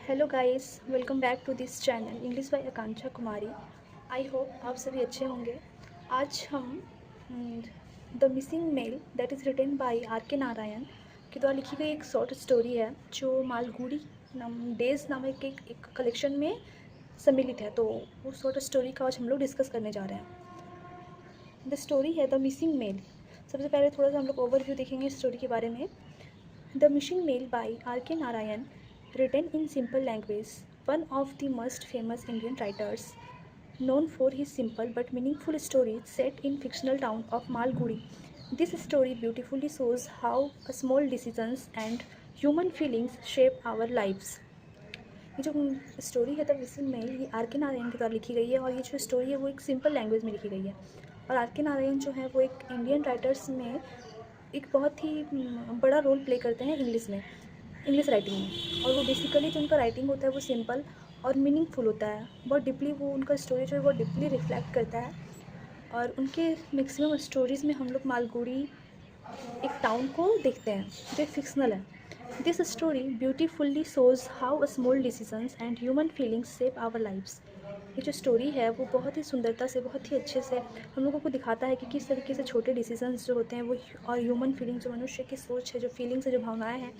Hello guys, welcome back to this channel English by Akanksha Kumari. I hope आप सभी अच्छे होंगे। आज हम the missing mail that is written by R K Narayan के द्वारा लिखी गई एक शॉर्ट स्टोरी है जो मालगुडी डेज नामक एक कलेक्शन में सम्मिलित है। तो वो शॉर्ट स्टोरी का आज हम लोग डिस्कस करने जा रहे हैं। द स्टोरी है द मिसिंग मेल। सबसे पहले थोड़ा सा हम लोग ओवरव्यू देखेंगे स्टोरी के बारे में। The Missing Mail by R.K. Narayan, written in simple language, one of the most famous Indian writers, known for his simple but meaningful stories set in fictional town of Malgudi. This story beautifully shows how small decisions and human feelings shape our lives. ये जो story है the missing mail, ये R K Narayan के द्वारा लिखी गई है और ये जो स्टोरी है वो एक सिंपल लैंग्वेज में लिखी गई है। और आर के नारायण जो है वो एक इंडियन राइटर्स में एक बहुत ही बड़ा रोल प्ले करते हैं इंग्लिश राइटिंग में। और वो बेसिकली जो उनका राइटिंग होता है वो सिंपल और मीनिंगफुल होता है। बहुत डीपली वो उनका स्टोरी जो है बहुत डीपली रिफ्लेक्ट करता है। और उनके मैक्सिमम स्टोरीज़ में हम लोग मालगुडी एक टाउन को देखते हैं जो फिक्शनल है। This story beautifully shows how small decisions and human feelings shape our lives. ये जो स्टोरी है वो बहुत ही सुंदरता से, बहुत ही अच्छे से हम लोगों को दिखाता है कि किस तरीके से छोटे डिसीजंस जो होते हैं वो और ह्यूमन फीलिंग, जो मनुष्य की सोच है, जो फीलिंग्स है, जो भावनाएं हैं,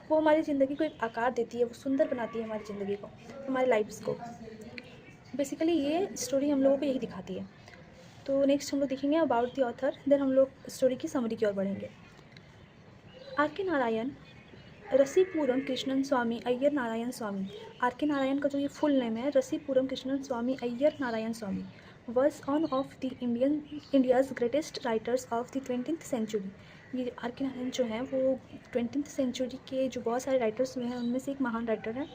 वो हमारी ज़िंदगी को एक आकार देती है, वो सुंदर बनाती है हमारी ज़िंदगी को, हमारे लाइफ्स को। बेसिकली ये स्टोरी हम लोगों को यही दिखाती है। तो नेक्स्ट हम लोग देखेंगे अबाउट द ऑथर, देन हम लोग स्टोरी की समरी की ओर बढ़ेंगे। R K Narayan Rasipuram Krishnan Swami Iyer Narayan Swami. R K Narayan का जो ये फुल नेम है Rasipuram Krishnan Swami Iyer Narayan Swami was one of the India's greatest writers of the 20th century. ये आर के नारायण जो हैं वो 20th सेंचुरी के जो बहुत सारे राइटर्स हुए हैं उनमें से एक महान राइटर है।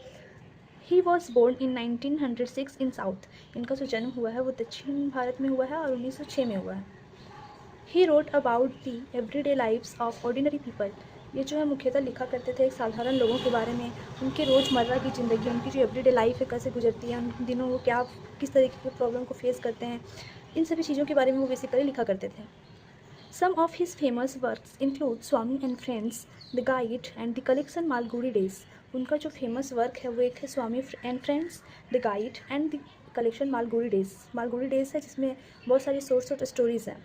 He was born in 1906 in south. इनका जो जन्म हुआ है वो दक्षिण भारत में हुआ है और 1906 में हुआ है। He wrote about the everyday lives of ordinary people. ये जो है मुख्यतः लिखा करते थे एक साधारण लोगों के बारे में, उनके रोज़मर्रा की ज़िंदगी, उनकी जो एवरीडे लाइफ है कैसे गुजरती है, उन दिनों वो क्या किस तरीके की प्रॉब्लम को फेस करते हैं, इन सभी चीज़ों के बारे में वो बेसिकली लिखा करते थे। Some of his famous works include Swami and friends, the guide and the collection Malgudi days. उनका जो फेमस वर्क है वो एक है Swami and friends, the guide and the collection Malgudi days. Malgudi days है जिसमें बहुत सारी सोर्स ऑफ स्टोरीज़ हैं।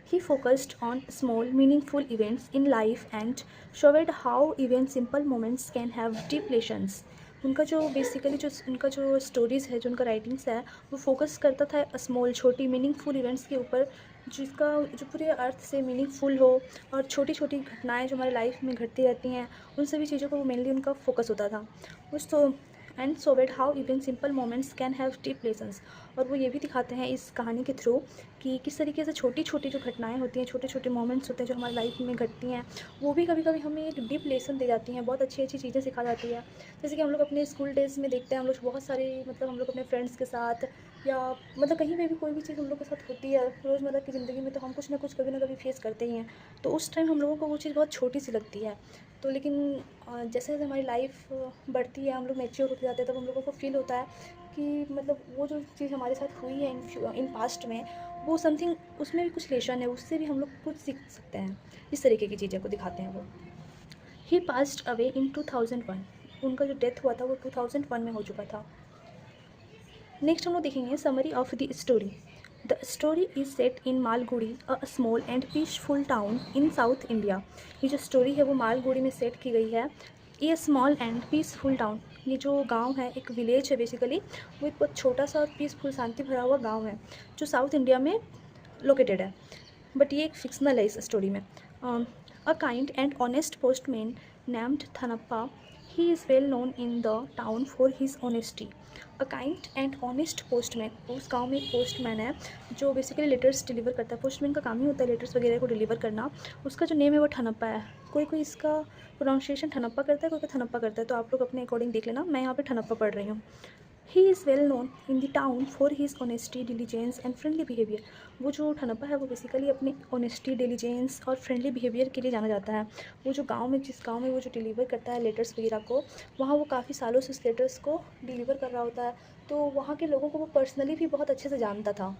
He focused on small, meaningful events in life and showed how even simple moments can have deep lessons. उनका जो बेसिकली जो उनका जो स्टोरीज़ है, जो उनका राइटिंग्स है, वो फोकस करता था स्मॉल, छोटी, मीनिंगफुल इवेंट्स के ऊपर, जिसका जो पूरे अर्थ से मीनिंगफुल हो और छोटी छोटी घटनाएं जो हमारे लाइफ में घटती रहती हैं उन सभी चीज़ों को वो मेनली उनका फोकस होता था उस तो and showed how even simple moments can have deep lessons. और वो ये भी दिखाते हैं इस कहानी के थ्रू कि किस तरीके से छोटी छोटी जो घटनाएं होती हैं, छोटे छोटे मोमेंट्स होते हैं जो हमारी लाइफ में घटती हैं, वो भी कभी कभी हमें एक डीप लेसन दे जाती हैं, बहुत अच्छी अच्छी चीज़ें सिखा जाती है। जैसे कि हम लोग अपने स्कूल डेज़ में देखते हैं, हम लोग बहुत सारे हम लोग अपने फ्रेंड्स के साथ या कहीं पे भी कोई भी चीज़ हम लोग के साथ होती है रोज़मर्रा की ज़िंदगी में, तो हम कुछ ना कुछ कभी ना कभी फेस करते ही हैं। तो उस टाइम हम लोगों को वो चीज़ बहुत छोटी सी लगती है। तो लेकिन जैसे जैसे हमारी लाइफ बढ़ती है, हम लोग मैच्योर होते जाते हैं, तब हम लोगों को फील होता है कि वो जो चीज़ हमारे साथ हुई है इन पास्ट में, वो समथिंग उसमें भी कुछ लेसन है, उससे भी हम लोग कुछ सीख सकते हैं। इस तरीके की चीज़ें को दिखाते हैं वो। ही पास्ड अवे इन 2001। उनका जो डेथ हुआ था वो 2001 में हो चुका था। नेक्स्ट हम लोग देखेंगे summary of the story. The story is set in Malgudi, a small and peaceful town in south India. ये जो स्टोरी है वो मालगुडी में सेट की गई है। ये स्मॉल एंड पीसफुल टाउन, ये जो गांव है, एक विलेज है बेसिकली, वो एक बहुत छोटा सा और पीसफुल, शांति भरा हुआ गांव है जो साउथ इंडिया में लोकेटेड है। बट ये एक फिक्शनल है इस स्टोरी में। A kind and honest postman named Thanappa, he is well known in the town for his honesty. A kind and honest postman, उस गांव में एक पोस्टमैन है जो बेसिकली लेटर्स डिलीवर करता है। पोस्टमैन का काम ही होता है लेटर्स वगैरह को डिलीवर करना। उसका जो नेम है वो ठनप्पा है। कोई कोई इसका प्रोनाउंसिएशन ठनप्पा करता है, कोई कोई थनप्पा करता है, तो आप लोग अपने अकॉर्डिंग देख लेना। मैं यहाँ पे ठनप्पा पढ़ रही हूँ। ही is well known in the town for his honesty, diligence and friendly behaviour. वो जो ठनप्पा है वो बेसिकली अपनी ऑनेस्टी, डिलीजेंस और फ्रेंडली बिहेवियर के लिए जाना जाता है। वो जो गांव में, जिस गांव में वो जो डिलीवर करता है लेटर्स वगैरह को, वहाँ वो काफ़ी सालों से उस लेटर्स को डिलीवर कर रहा होता है, तो वहाँ के लोगों को वो पर्सनली भी बहुत अच्छे से जानता था।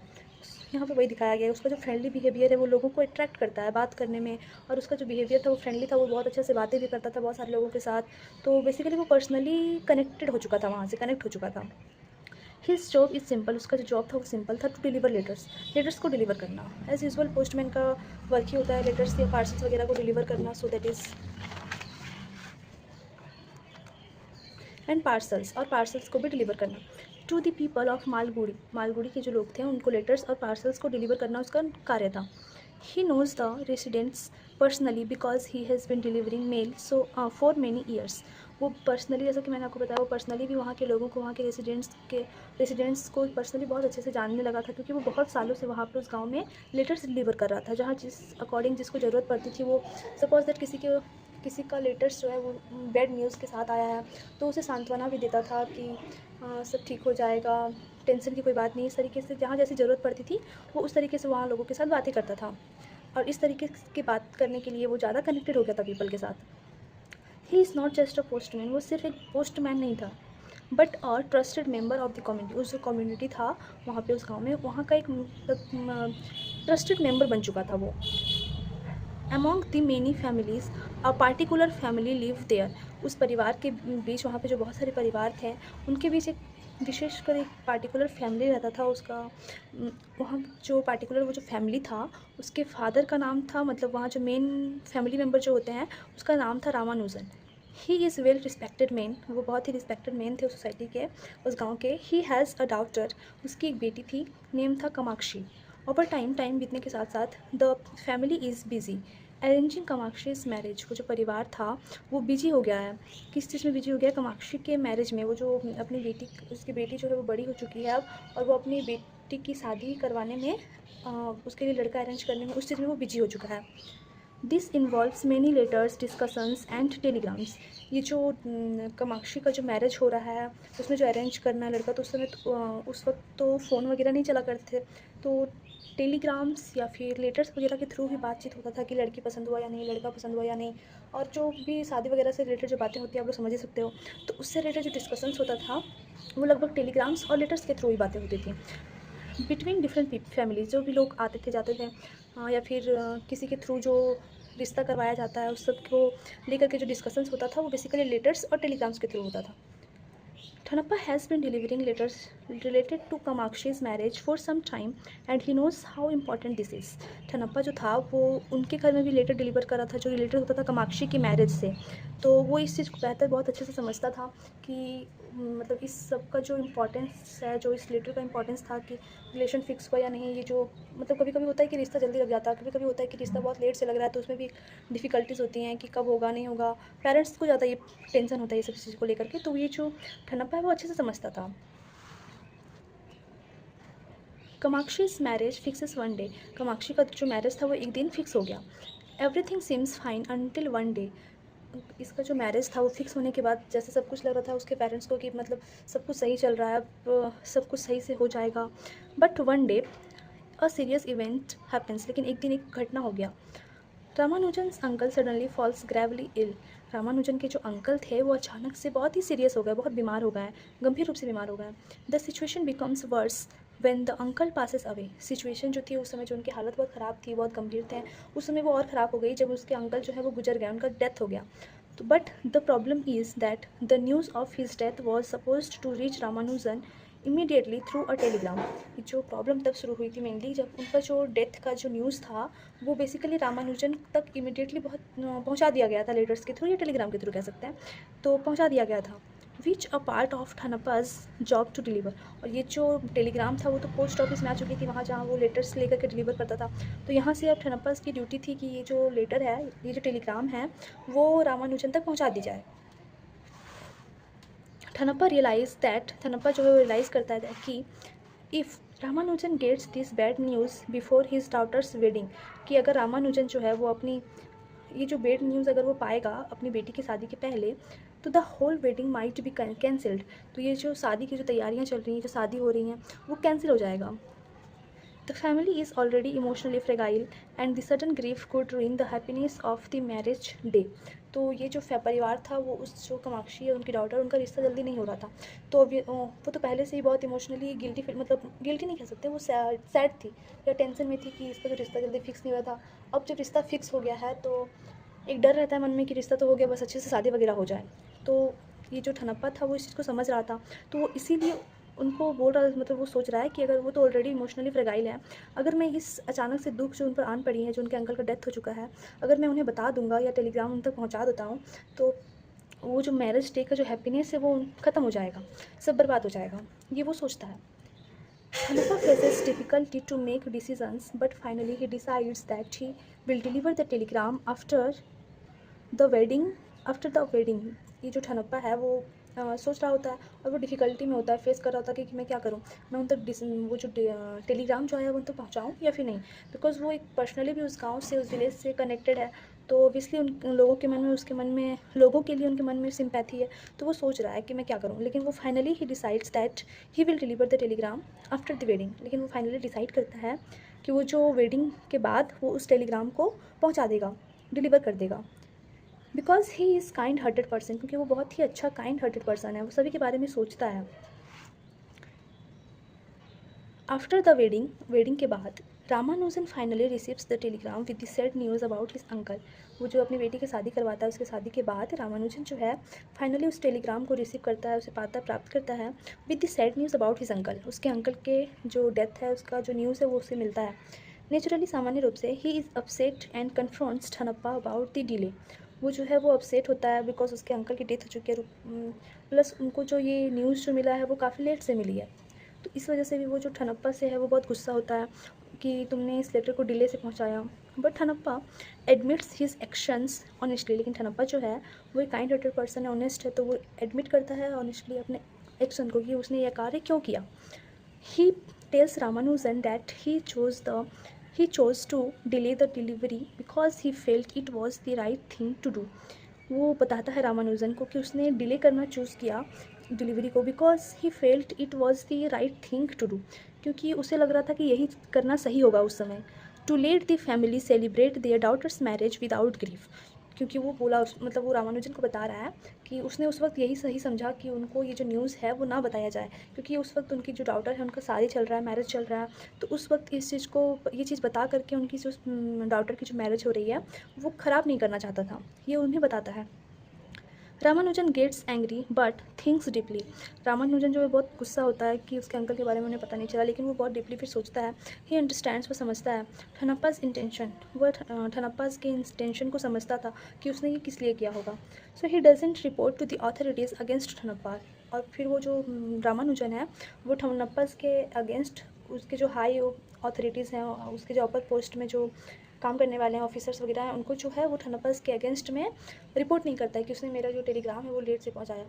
यहाँ पे वही दिखाया गया है। उसका जो फ्रेंडली बिहेवियर है वो लोगों को अट्रैक्ट करता है बात करने में, और उसका जो बिहेवियर था वो फ्रेंडली था, वो बहुत अच्छे से बातें भी करता था बहुत सारे लोगों के साथ। तो बेसिकली वो पर्सनली कनेक्टेड हो चुका था, वहाँ से कनेक्ट हो चुका था। हिज जॉब इज़ सिंपल, उसका जो जॉब था वो सिंपल था, टू डिलीवर लेटर्स, लेटर्स को डिलीवर करना। एज यूजल पोस्टमैन का वर्क ही होता है लेटर्स या पार्सल्स वगैरह को डिलीवर करना, so that is and parcels, और पार्सल्स को भी डिलीवर करना। To the people of Malgudi, Malgudi के जो लोग थे उनको लेटर्स और पार्सल्स को डिलीवर करना उसका कार्य था। He knows the residents personally because he has been delivering mail so for many years. वो पर्सनली, जैसा कि मैंने आपको बताया, वो पर्सनली भी वहाँ के लोगों को, वहाँ के रेसिडेंट्स को पर्सनली बहुत अच्छे से जानने लगा था, क्योंकि वो बहुत सालों से वहाँ पर उस गाँव में लेटर्स डिलीवर कर रहा था, जहाँ जिस अकॉर्डिंग जिसको ज़रूरत पड़ती थी। वो सपोज दैट किसी का लेटर्स जो है वो बैड न्यूज़ के साथ आया है, तो उसे सांत्वना भी देता था कि सब ठीक हो जाएगा, टेंशन की कोई बात नहीं। इस तरीके से जहाँ जैसी ज़रूरत पड़ती थी वो उस तरीके से वहाँ लोगों के साथ बातें करता था, और इस तरीके की बात करने के लिए वो ज़्यादा कनेक्टेड हो गया था पीपल के साथ। He is not just a postman, वो सिर्फ एक पोस्टमैन नहीं था, but a trusted member of the community. उस जो कम्युनिटी था वहाँ पे उस गाँव में, वहाँ का एक ट्रस्टेड मेम्बर बन चुका था वो। Among the many families a particular family live there, उस परिवार के बीच, वहाँ पे जो बहुत सारे परिवार थे उनके बीच एक विशेषकर एक पार्टिकुलर फैमिली रहता था। उसका वहाँ जो पार्टिकुलर वो जो फैमिली था उसके फादर का नाम था, मतलब वहाँ जो मेन फैमिली मेम्बर जो होते हैं उसका नाम था रामानुजन। ही इज़ वेल रिस्पेक्टेड मैन, वो बहुत ही रिस्पेक्टेड मैन थे उस सोसाइटी के, उस गाँव के। ही हैज़ अ डॉटर, उसकी एक बेटी थी, नेम था कामाक्षी। ओवर टाइम बीतने के साथ साथ the family is busy arranging Kamakshi's marriage, वो जो परिवार था वो बिजी हो गया है। किस चीज़ में बिजी हो गया है? कामाक्षी के मैरिज में। वो जो अपनी बेटी, उसकी बेटी जो है वो बड़ी हो चुकी है अब, और वो अपनी बेटी की शादी करवाने में, उसके लिए लड़का अरेंज करने में, उस चीज़ में वो बिजी हो चुका है। This involves many letters, discussions and telegrams. ये जो कामाक्षी का जो मैरिज हो रहा है उसमें जो अरेंज करना है लड़का, तो उस समय उस वक्त तो फ़ोन वगैरह नहीं चला करते थे, तो टेलीग्राम्स या फिर लेटर्स वगैरह के थ्रू ही बातचीत होता था कि लड़की पसंद हुआ या नहीं, लड़का पसंद हुआ या नहीं, और जो भी शादी वगैरह से रिलेटेड जो बातें होती हैं आप लोग समझ ही सकते हो। तो उससे रिलेटेड जो डिस्कशंस होता था वो लगभग टेलीग्राम्स और लेटर्स के थ्रू ही बातें होती थी बिटवीन डिफरेंट फैमिलीज। जो भी लोग आते थे जाते थे, या फिर किसी के थ्रू जो रिश्ता करवाया जाता है उस सब को लेकर के जो डिस्कशंस होता था वो बेसिकली लेटर्स और टेलीग्राम्स के थ्रू होता था। Thanappa has been delivering letters related to Kamakshi's marriage for some time and he knows how important this is. Thanappa जो था वो उनके घर में भी लेटर डिलीवर कर रहा था जो रिलेटेड होता था कामाक्षी की मैरिज से, तो वो इस चीज़ को बेहतर बहुत अच्छे से समझता था कि मतलब इस सब का जो इम्पोर्टेंस है, जो इस लेटर का इम्पोर्टेंस था कि रिलेशन फिक्स हुआ या नहीं। ये जो मतलब कभी कभी होता है कि रिश्ता जल्दी लग जाता है, कभी कभी होता है कि रिश्ता बहुत लेट से लग रहा है, तो उसमें भी डिफ़िकल्टीज़ होती हैं कि कब होगा नहीं होगा। पेरेंट्स को ज़्यादा ये टेंशन होता है ये सब चीज़ को लेकर के, तो ये जो ठनप्पा है वो अच्छे से समझता था। Kamakshi's marriage fixes one day, Kamakshi का जो मैरिज था वो एक दिन फिक्स हो गया। Everything seems fine until one day, इसका जो मैरिज था वो फिक्स होने के बाद जैसे सब कुछ लग रहा था उसके पेरेंट्स को कि मतलब सब कुछ सही चल रहा है, अब सब कुछ सही से हो जाएगा। But one day a serious event happens, लेकिन एक दिन एक घटना हो गया। Ramanujan uncle suddenly falls gravely ill, Ramanujan के जो अंकल थे वो अचानक से बहुत ही सीरियस हो गए, बहुत बीमार हो गए, गंभीर रूप से बीमार हो गए। The situation becomes worse when the uncle passes away, situation जो थी उस समय जो उनकी हालत बहुत ख़राब थी, बहुत गंभीर थे, उस समय वो और ख़राब हो गई जब उसके अंकल जो है वो गुजर गए, उनका डेथ हो गया। तो but the problem is that the news of his death was suppose to reach Ramanujan immediately through a telegram. जो प्रॉब्लम तब शुरू हुई थी मेनली जब उनका जो डेथ का जो न्यूज़ था वो बेसिकली रामानुजन तक इमीडिएटली बहुत पहुंचा दिया गया था, लेटर्स के थ्रू या टेलीग्राम के थ्रू कह सकते हैं, तो पहुंचा दिया गया था। Which a part of Thanappa's job to deliver, और ये जो टेलीग्राम था वो तो पोस्ट ऑफिस में आ चुकी थी, वहाँ जहाँ वो लेटर्स लेकर के डिलीवर करता था, तो यहाँ से अब ठनप्पाज की ड्यूटी थी कि ये जो लेटर है, ये जो टेलीग्राम है वो रामानुजन तक पहुँचा दी जाए। ठनप्पा रियलाइज दैट, ठनप्पा जो है रियलाइज़ करता है कि if Ramanujan gets this bad news before his daughter's wedding, कि अगर रामानुजन जो है वो अपनी ये जो बैड न्यूज़ अगर वो पाएगा अपनी बेटी की शादी के पहले, तो the whole wedding might be cancelled, तो ये जो शादी की जो तैयारियां चल रही हैं, जो शादी हो रही हैं, वो कैंसिल हो जाएगा। The family is already emotionally fragile and the sudden grief could रूइन the happiness of the marriage day, तो ये जो परिवार था वो उस जो कामाक्षी है उनकी डॉटर, उनका रिश्ता जल्दी नहीं हो रहा था। तो वो तो पहले से ही बहुत इमोशनली गिल्टी फील, मतलब गिल्टी नहीं कह सकते, वो सैड थी या टेंशन में थी कि इसका जो रिश्ता जल्दी फिक्स नहीं हुआ था। अब जब रिश्ता फिक्स हो गया है तो एक डर रहता है मन में कि रिश्ता तो हो गया, बस अच्छे से शादी वगैरह हो जाए। तो ये जो ठनप्पा था वो इस चीज़ को समझ रहा था, तो वो इसीलिए उनको बोल रहा, मतलब वो सोच रहा है कि अगर वो तो ऑलरेडी इमोशनली फ्रेगाइल है, अगर मैं इस अचानक से दुख जो उन पर आन पड़ी है, जो उनके अंकल का डेथ हो चुका है, अगर मैं उन्हें बता दूंगा या टेलीग्राम उन तक पहुंचा देता हूँ, तो वो जो मैरिज डे का जो हैप्पीनेस है वो ख़त्म हो जाएगा, सब बर्बाद हो जाएगा। ये वो सोचता है। Hanuppa faces difficulty to make decisions, but finally he decides that he will deliver the telegram the wedding after the wedding. ये जो ठनप्पा है वो सोच रहा होता है और वो डिफ़िकल्टी में होता है, फेस कर रहा होता है कि मैं क्या करूँ, मैं उन तक वो जो टेलीग्राम जो है वो उन तक पहुँचाऊँ या फिर नहीं, बिकॉज़ वो एक पर्सनली भी उस गांव से, उस विलेज से कनेक्टेड है। तो ऑब्वियसली उन लोगों के मन में, उसके मन में, लोगों के लिए उनके मन में सिंपैथी है। तो वो सोच रहा है कि मैं क्या करूँ, लेकिन वो finally he decides that he will deliver the Telegram after the wedding. लेकिन वो फाइनली डिसाइड करता है कि वो जो वेडिंग के बाद वो उस टेलीग्राम को पहुँचा देगा, डिलीवर कर देगा। Because he is kind hearted person, क्योंकि वो बहुत ही अच्छा काइंड हार्टेड पर्सन है, वो सभी के बारे में सोचता है। आफ्टर द वेडिंग के बाद Ramanujan finally receives the Telegram with the sad news about his uncle. वो जो अपनी बेटी की शादी करवाता है, उसके शादी के बाद रामानुजन जो है फाइनली उस टेलीग्राम को रिसीव करता है, उसे पाता प्राप्त करता है with the sad news about his uncle. उसके अंकल के जो डेथ है उसका जो न्यूज़ है वो उसे मिलता है। नेचुरली, सामान्य रूप से, he is upset and confronts Thanappa about the delay. वो जो है वो अपसेट होता है बिकॉज उसके अंकल की डेथ हो चुकी है, प्लस उनको जो ये न्यूज़ जो मिला है वो काफ़ी लेट से मिली है। तो इस वजह से भी वो जो ठनप्पा से है वो बहुत गुस्सा होता है कि तुमने इस लेटर को डिले से पहुंचाया। But Thanappa admits his actions honestly. लेकिन ठनप्पा जो है वो एक काइंड हार्टेड पर्सन है, ऑनेस्ट है, तो वो एडमिट करता है ऑनेस्टली अपने एक्शन को कि उसने यह कार्य क्यों किया। He tells Ramanujan that he chose to delay the delivery because he felt it was the right thing to do। वो बताता है रामानुजन को कि उसने डिले करना चूज़ किया डिलीवरी को, because he felt it was the right thing to do, क्योंकि उसे लग रहा था कि यही करना सही होगा उस समय। To let the family celebrate their daughter's marriage without grief, क्योंकि वो बोला, मतलब वो रामानुजन को बता रहा है कि उसने उस वक्त यही सही समझा कि उनको ये जो न्यूज़ है वो ना बताया जाए, क्योंकि उस वक्त उनकी जो डॉटर है उनका शादी चल रहा है, मैरिज चल रहा है। तो उस वक्त इस चीज़ को, ये चीज़ बता करके उनकी जो डॉटर की जो मैरिज हो रही है वो ख़राब नहीं करना चाहता था, ये उन्हें बताता है। Ramanujan gets angry but thinks deeply. Ramanujan जो है बहुत गुस्सा होता है कि उसके अंकल के बारे में उन्हें पता नहीं चला, लेकिन वो बहुत डीपली फिर सोचता है। ही अंडरस्टैंड्स, वो समझता है ठनप्पाज इंटेंशन, वह ठनप्पाज के इंटेंशन को समझता था कि उसने ये किस लिए किया होगा। So he doesn't report to the authorities against Thanappa. और फिर वो जो रामानुजन है वो ठनप्पाज के अगेंस्ट, उसके जो हाई अथॉरिटीज़ हैं, उसके जो अपर पोस्ट में जो काम करने वाले हैं, ऑफिसर्स वगैरह हैं, उनको जो है वो ठनप्पाज के अगेंस्ट में रिपोर्ट नहीं करता है कि उसने मेरा जो टेलीग्राम है वो लेट से पहुंचाया,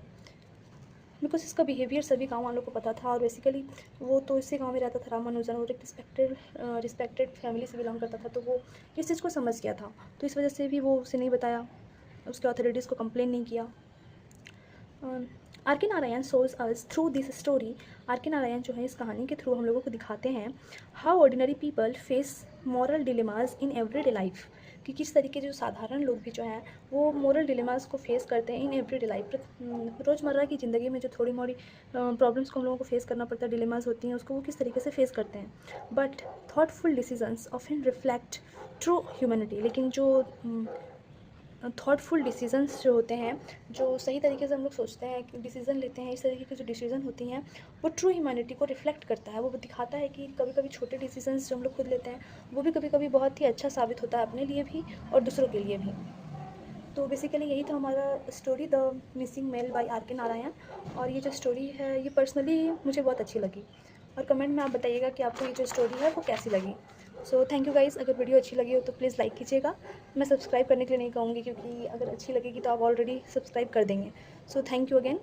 बिकॉज इसका बिहेवियर सभी गाँव वालों को पता था। और बेसिकली वो तो इसी गांव में रहता था रामानुजन, और एक रिस्पेक्टेड फैमिली से बिलोंग करता था, तो वो इस चीज़ को समझ गया था। तो इस वजह से भी वो उसे नहीं बताया, उसके अथॉरिटीज़ को कंप्लेन नहीं किया। R K Narayan shows us through this story. R K Narayan जो है इस कहानी के थ्रू हम लोगों को दिखाते हैं how ordinary people face moral dilemmas in everyday life, कि किस तरीके जो साधारण लोग भी जो हैं वो मॉरल डिलेमाज को फेस करते हैं इन एवरीडे लाइफ। रोज़मर्रा की ज़िंदगी में जो थोड़ी मोड़ी प्रॉब्लम्स को हम लोगों को फेस करना पड़ता है, डिलेमाज होती हैं, उसको वो किस तरीके से फेस करते हैं। But thoughtful decisions often reflect true humanity. लेकिन जो थॉटफुल डिसीजंस जो होते हैं, जो सही तरीके से हम लोग सोचते हैं, डिसीज़न लेते हैं, इस तरीके की जो डिसीज़न होती हैं वो ट्रू ह्यूमैनिटी को रिफ्लेक्ट करता है। वो दिखाता है कि कभी कभी छोटे डिसीजंस जो हम लोग खुद लेते हैं वो भी कभी कभी बहुत ही अच्छा साबित होता है अपने लिए भी और दूसरों के लिए भी। तो बेसिकली यही था हमारा story the missing mail by R K Narayan. और ये जो स्टोरी है ये पर्सनली मुझे बहुत अच्छी लगी, और कमेंट में आप बताइएगा कि आपको ये जो स्टोरी है वो कैसी लगी। So thank you guys. अगर वीडियो अच्छी लगी हो तो प्लीज़ लाइक कीजिएगा। मैं सब्सक्राइब करने के लिए नहीं कहूँगी, क्योंकि अगर अच्छी लगेगी तो आप ऑलरेडी सब्सक्राइब कर देंगे। So thank you again.